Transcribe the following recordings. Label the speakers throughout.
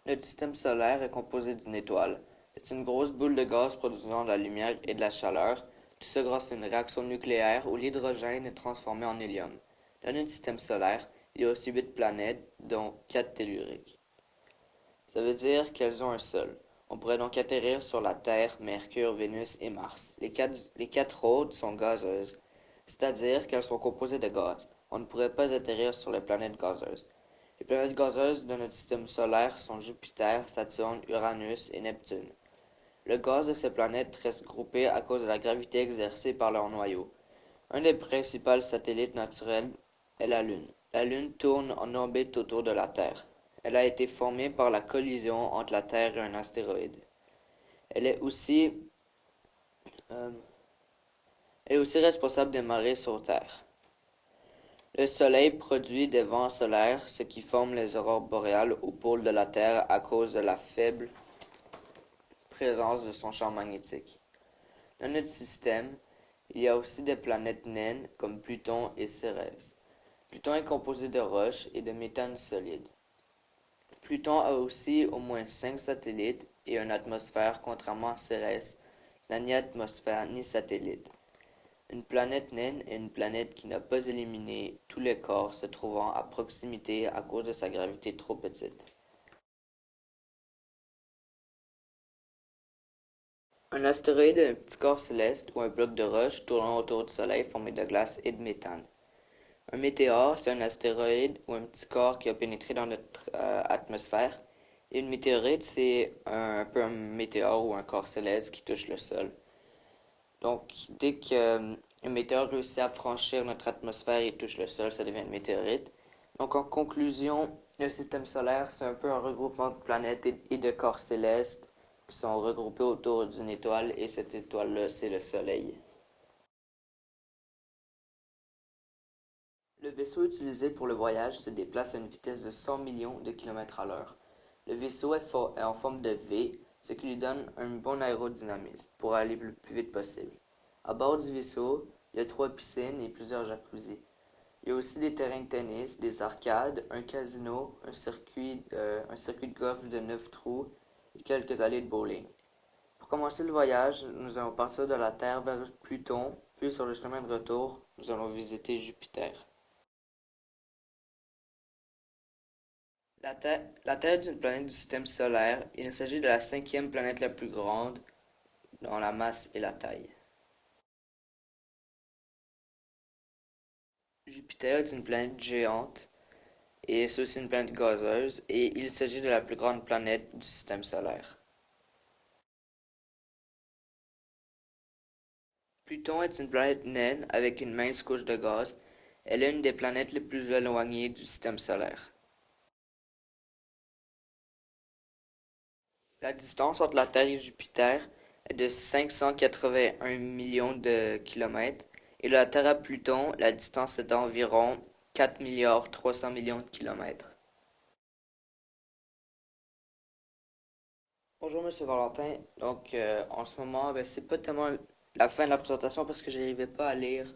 Speaker 1: Notre système solaire est composé d'une étoile. C'est une grosse boule de gaz produisant de la lumière et de la chaleur, tout ça grâce à une réaction nucléaire où l'hydrogène est transformé en hélium. Dans notre système solaire, il y a aussi 8 planètes, dont 4 telluriques. Ça veut dire qu'elles ont un sol. On pourrait donc atterrir sur la Terre, Mercure, Vénus et Mars. Les quatre autres sont gazeuses, c'est-à-dire qu'elles sont composées de gaz. On ne pourrait pas atterrir sur les planètes gazeuses. Les planètes gazeuses de notre système solaire sont Jupiter, Saturne, Uranus et Neptune. Le gaz de ces planètes reste groupé à cause de la gravité exercée par leur noyau. Un des principaux satellites naturels est la Lune. La Lune tourne en orbite autour de la Terre. Elle a été formée par la collision entre la Terre et un astéroïde. Elle est aussi, euh, elle est aussi responsable des marées sur Terre. Le Soleil produit des vents solaires, ce qui forme les aurores boréales au pôle de la Terre à cause de la faible présence de son champ magnétique. Dans notre système, il y a aussi des planètes naines comme Pluton et Cérès. Pluton est composé de roches et de méthane solide. Pluton a aussi au moins 5 satellites et une atmosphère, contrairement à Cérès, qui n'a ni atmosphère ni satellite. Une planète naine est une planète qui n'a pas éliminé tous les corps se trouvant à proximité à cause de sa gravité trop petite. Un astéroïde est un petit corps céleste ou un bloc de roche tournant autour du Soleil formé de glace et de méthane. Un météore, c'est un astéroïde ou un petit corps qui a pénétré dans notre atmosphère. Et une météorite, c'est un peu un météore ou un corps céleste qui touche le sol. Donc, dès qu'un météore réussit à franchir notre atmosphère et touche le sol, ça devient une météorite. Donc, en conclusion, le système solaire, c'est un peu un regroupement de planètes et de corps célestes qui sont regroupés autour d'une étoile, et cette étoile-là, c'est le Soleil. Le vaisseau utilisé pour le voyage se déplace à une vitesse de 100 millions de kilomètres à l'heure. Le vaisseau est en forme de V, ce qui lui donne un bon aérodynamisme pour aller le plus vite possible. À bord du vaisseau, il y a 3 piscines et plusieurs jacuzzis. Il y a aussi des terrains de tennis, des arcades, un casino, un circuit de golf de 9 trous et quelques allées de bowling. Pour commencer le voyage, nous allons partir de la Terre vers Pluton, puis sur le chemin de retour, nous allons visiter Jupiter. La Terre est une planète du système solaire. Il s'agit de la cinquième planète la plus grande dans la masse et la taille. Jupiter est une planète géante et c'est aussi une planète gazeuse et il s'agit de la plus grande planète du système solaire. Pluton est une planète naine avec une mince couche de gaz. Elle est une des planètes les plus éloignées du système solaire. La distance entre la Terre et Jupiter est de 581 millions de kilomètres et de la Terre à Pluton, la distance est d'environ 4 milliards 300 millions de kilomètres. Bonjour Monsieur Valentin. Donc en ce moment, c'est pas tellement la fin de la présentation parce que j'arrivais pas à lire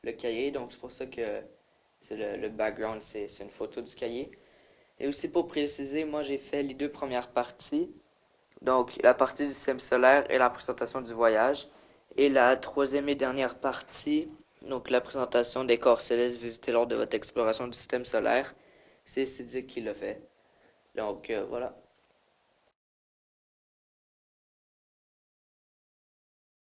Speaker 1: le cahier, donc c'est pour ça que c'est le background, c'est une photo du cahier. Et aussi pour préciser, moi j'ai fait les deux premières parties. Donc, la partie du système solaire et la présentation du voyage. Et la troisième et dernière partie, donc la présentation des corps célestes visités lors de votre exploration du système solaire, c'est Sidic qui l'a fait. Donc, voilà.